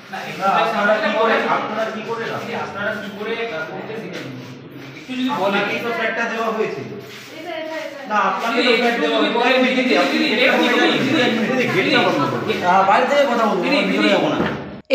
আপনারা কি করে করতে শিখেন? একটু যদি বলেন এই তো ফ্ল্যাটটা দেওয়া হয়েছিল। না আপনাকে তো ফ্ল্যাট দেওয়া হয়েছে। গেটটা বন্ধ করুন। বাইরে থেকে কথা বলুন, ভিতরে যাব না।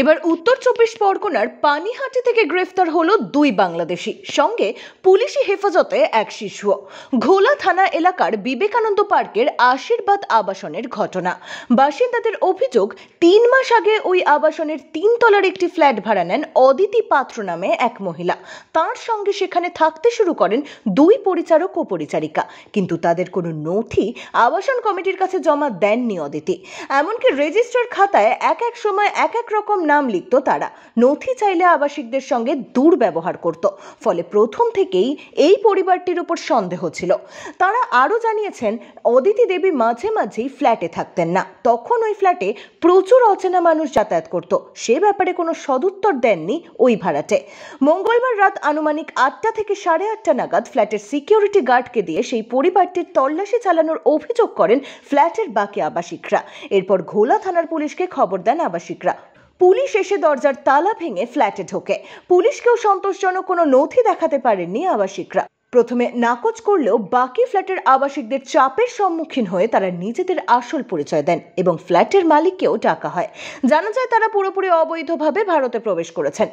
এবার উত্তর 24 পরগনার পানিহাটি থেকে গ্রেফতার হলো 2 বাংলাদেশি, সঙ্গে পুলিশি হেফাজতে এক শিশুও। ঘোলা থানা এলাকার বিবেকানন্দ পার্কের আশীর্বাদ আবাসনের ঘটনা। বাসিন্দাদের অভিযোগ, 3 মাস আগে ওই আবাসনের 3 তলার একটি ফ্ল্যাট ভাড়া নেন অদিতি পাত্র নামে এক মহিলা। তার সঙ্গে সেখানে থাকতে শুরু করেন 2 পরিচারক ও পরিচারিকা, কিন্তু তাদের কোনো নথি আবাসন কমিটির কাছে জমা দেননি অদিতি। এমনকি রেজিস্টার খাতায় এক এক সময় এক এক রকম নাম লিখত তারা। নথি চাইলে আবাসিকদের সঙ্গে দুর্ব্যবহার করত। ফলে প্রথম থেকেই এই পরিবারটির উপর সন্দেহ ছিল। তারা আরও জানিয়েছেন, অদিতি দেবী মাঝে মাঝেই ফ্ল্যাটে থাকতেন না। তখন ওই ফ্ল্যাটে প্রচুর অচেনা মানুষ যাতায়াত করত। সে ব্যাপারে কোনো সদুত্তর দেননি ওই ভাড়াটে। মঙ্গলবার রাত আনুমানিক 8টা থেকে 8:30 নাগাদ ফ্ল্যাটের সিকিউরিটি গার্ডকে দিয়ে সেই পরিবারটির তল্লাশি চালানোর অভিযোগ করেন ফ্ল্যাটের বাকি আবাসিকরা। এরপর ঘোলা থানার পুলিশকে খবর দেন আবাসিকরা। পুলিশ এসে দরজার তালা ভেঙে ফ্ল্যাটে ঢোকে। পুলিশকেও সন্তোষজনক কোনো নথি দেখাতে পারেননি আবাসিকরা। প্রথমে নাকচ করলেও বাকি ফ্ল্যাটের আবাসিকদের চাপের সম্মুখীন হয়ে তারা নিজেদের আসল পরিচয় দেন এবং ফ্ল্যাটের মালিককেও ডাকা হয়। জানা যায় তারা পুরোপুরি অবৈধভাবে ভারতে প্রবেশ করেছেন।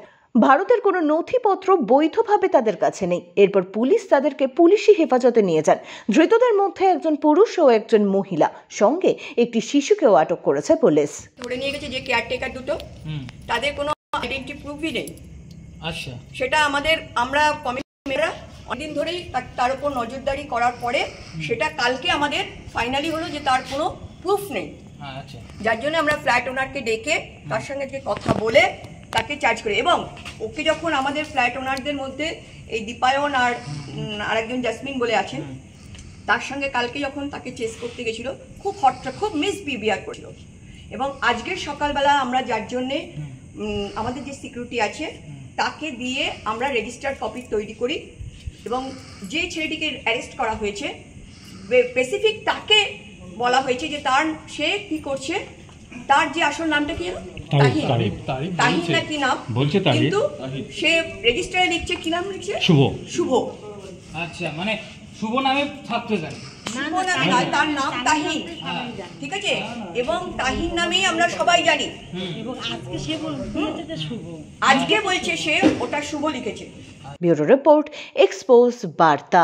ভারতের কোনো নথিপত্র বৈধভাবে তাদের কাছে নেই। এরপর পুলিশ তাদেরকে পুলিশি হেফাজতে নিয়ে যান। ধৃতদের মধ্যে একজন পুরুষ ও একজন মহিলা, সঙ্গে একটি শিশুকেও আটক করেছে পুলিশ। ধরে নিয়ে গেছে যে কেয়ারটেকার দুটো, তাদের কোনো আইডেন্টি প্রুফই নেই। আচ্ছা, সেটা আমরা কমিটিরা অনেকদিন ধরেই তার উপর নজরদারি করার পরে সেটা কালকে আমাদের ফাইনালি হলো যে তার কোনো প্রুফ নেই। আচ্ছা, যার জন্য আমরা ফ্ল্যাট ওনারকে ডেকে তার সঙ্গে কথা বলে তাকে চার্জ করি। এবং ওকে যখন আমাদের ফ্ল্যাট ওনারদের মধ্যে এই দীপায়ন আর আরেকজন জাসমিন বলে আছেন, তার সঙ্গে কালকে যখন তাকে চেস করতে গেছিল, খুব মিসবিহেভিয়ার করছিল। এবং আজকের সকালবেলা আমরা যার জন্যে আমাদের যে সিকিউরিটি আছে তাকে দিয়ে আমরা রেজিস্টার্ড কপি তৈরি করি এবং যে ছেলেটিকে অ্যারেস্ট করা হয়েছে স্পেসিফিক তাকে বলা হয়েছে যে সে কি করছে, তার যে আসল নামটা কি তাহিন না কি নাম বলছে, কিন্তু সে রেজিস্টারে লিখছে কি নাম লিখছে, শুভ। আচ্ছা, মানে শুভ নামে থাকতে জানি, তার নাম তাহিন, ঠিক আছে? এবং তাহিন নামেই আমরা সবাই জানি। এবং আজকে বলছে সে ওটা শুভ লিখেছে। ব্যুরো রিপোর্ট, এক্সপোজ বার্তা।